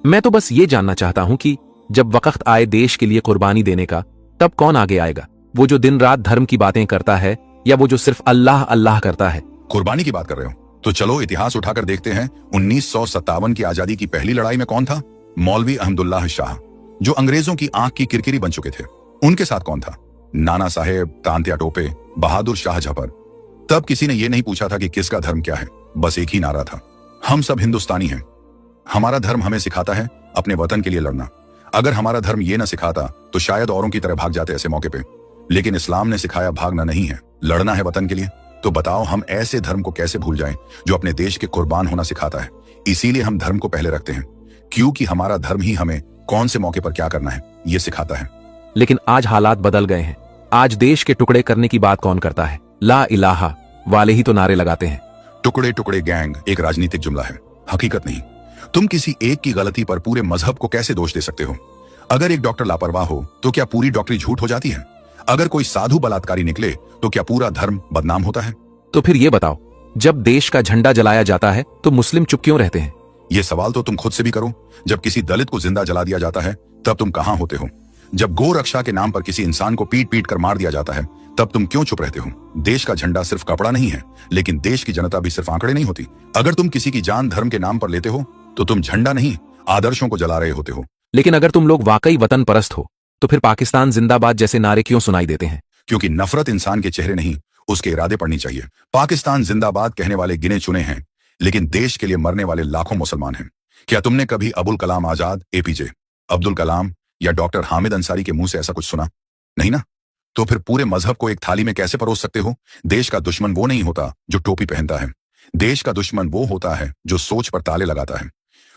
मैं तो बस ये जानना चाहता हूं कि जब वक्त आए देश के लिए कुर्बानी देने का, तब कौन आगे आएगा? वो जो दिन रात धर्म की बातें करता है, या वो जो सिर्फ अल्लाह अल्लाह करता है? कुर्बानी की बात कर रहे हो तो चलो इतिहास उठाकर देखते हैं। 1957 की आजादी की पहली लड़ाई में कौन था? मौलवी अहमदुल्लाह शाह, जो अंग्रेजों की आंख की किरकिरी बन चुके थे। उनके साथ कौन था? नाना साहेब, तांत्या टोपे, बहादुर शाह जफर। तब किसी ने यह नहीं पूछा था कि किसका धर्म क्या है, बस एक ही नारा था, हम सब हिंदुस्तानी हैं। हमारा धर्म हमें सिखाता है अपने वतन के लिए लड़ना। अगर हमारा धर्म ये ना सिखाता तो शायद औरों की तरह भाग जाते ऐसे मौके पे। लेकिन इस्लाम ने सिखाया भागना नहीं है, लड़ना है वतन के लिए। तो बताओ हम ऐसे धर्म को कैसे भूल जाएं जो अपने देश के कुर्बान होना सिखाता है। इसीलिए हम धर्म को पहले रखते हैं, क्योंकि हमारा धर्म ही हमें कौन से मौके पर क्या करना है ये सिखाता है। लेकिन आज हालात बदल गए हैं। आज देश के टुकड़े करने की बात कौन करता है? ला इलाहा वाले ही तो नारे लगाते हैं। टुकड़े टुकड़े गैंग एक राजनीतिक जुमला है, हकीकत नहीं। तुम किसी एक की गलती पर पूरे मजहब को कैसे दोष दे सकते हो? अगर एक डॉक्टर लापरवाह हो तो क्या पूरी डॉक्टरी झूठ हो जाती है? अगर कोई साधु बलात्कारी निकले तो क्या पूरा धर्म बदनाम होता है? तो फिर ये बताओ, जब देश का झंडा जलाया जाता है तो मुस्लिम चुप क्यों रहते हैं? ये सवाल तो तुम खुद से भी करो। जब किसी दलित को जिंदा जला दिया जाता है तब तुम कहां होते हो? जब गौ रक्षा के नाम पर किसी इंसान को पीट पीट कर मार दिया जाता है तब तुम क्यों चुप रहते हो? देश का झंडा सिर्फ कपड़ा नहीं है, लेकिन देश की जनता भी सिर्फ आंकड़े नहीं होती। अगर तुम किसी की जान धर्म के नाम पर लेते हो तो तुम झंडा नहीं, आदर्शों को जला रहे होते हो। लेकिन अगर तुम लोग वाकई वतन परस्त हो तो फिर पाकिस्तान जिंदाबाद जैसे नारे क्यों सुनाई देते हैं? क्योंकि नफरत इंसान के चेहरे नहीं, उसके इरादे पड़नी चाहिए। पाकिस्तान जिंदाबाद कहने वाले गिने चुने हैं, लेकिन देश के लिए मरने वाले लाखों मुसलमान हैं। क्या तुमने कभी अबुल कलाम आजाद, एपीजे अब्दुल कलाम या डॉक्टर हामिद अंसारी के मुंह से ऐसा कुछ सुना? नहीं ना। तो फिर पूरे मजहब को एक थाली में कैसे परोस सकते हो? देश का दुश्मन वो नहीं होता जो टोपी पहनता है। देश का दुश्मन वो होता है जो सोच पर ताले लगाता है,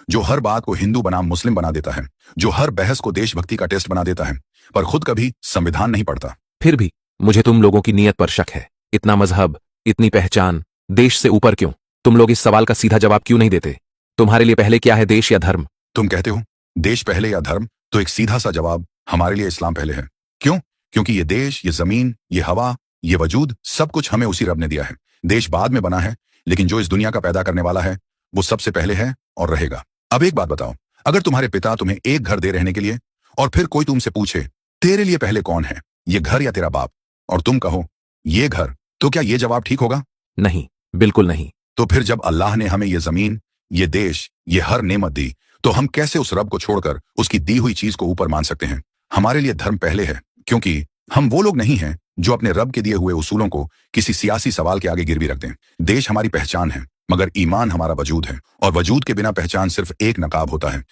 जो हर बात को हिंदू बनाम मुस्लिम बना देता है, जो हर बहस को देशभक्ति का टेस्ट बना देता है, पर खुद कभी संविधान नहीं पढ़ता। फिर भी मुझे तुम लोगों की नीयत पर शक है। इतना मजहब, इतनी पहचान, देश से ऊपर क्यों? तुम लोग इस सवाल का सीधा जवाब क्यों नहीं देते? तुम्हारे लिए पहले क्या है, देश या धर्म? तुम कहते हो देश पहले या धर्म, तो एक सीधा सा जवाब हमारे लिए इस्लाम पहले है। क्यों? क्योंकि ये देश, ये जमीन, ये हवा, ये वजूद, सब कुछ हमें उसी रब ने दिया है। देश बाद में बना है, लेकिन जो इस दुनिया का पैदा करने वाला है वो सबसे पहले है और रहेगा। अब एक बात बताओ, अगर तुम्हारे पिता तुम्हें एक घर दे रहने के लिए और फिर कोई तुमसे पूछे तेरे लिए पहले कौन है, ये घर या तेरा बाप, और तुम कहो ये घर, तो क्या ये जवाब ठीक होगा? नहीं, बिल्कुल नहीं। तो फिर जब अल्लाह ने हमें ये जमीन, ये देश, ये हर नेमत दी, तो हम कैसे उस रब को छोड़कर उसकी दी हुई चीज को ऊपर मान सकते हैं? हमारे लिए धर्म पहले है, क्योंकि हम वो लोग नहीं हैं जो अपने रब के दिए हुए उसूलों को किसी सियासी सवाल के आगे गिरवी रख दें। देश हमारी पहचान है, मगर ईमान हमारा वजूद है, और वजूद के बिना पहचान सिर्फ एक नकाब होता है।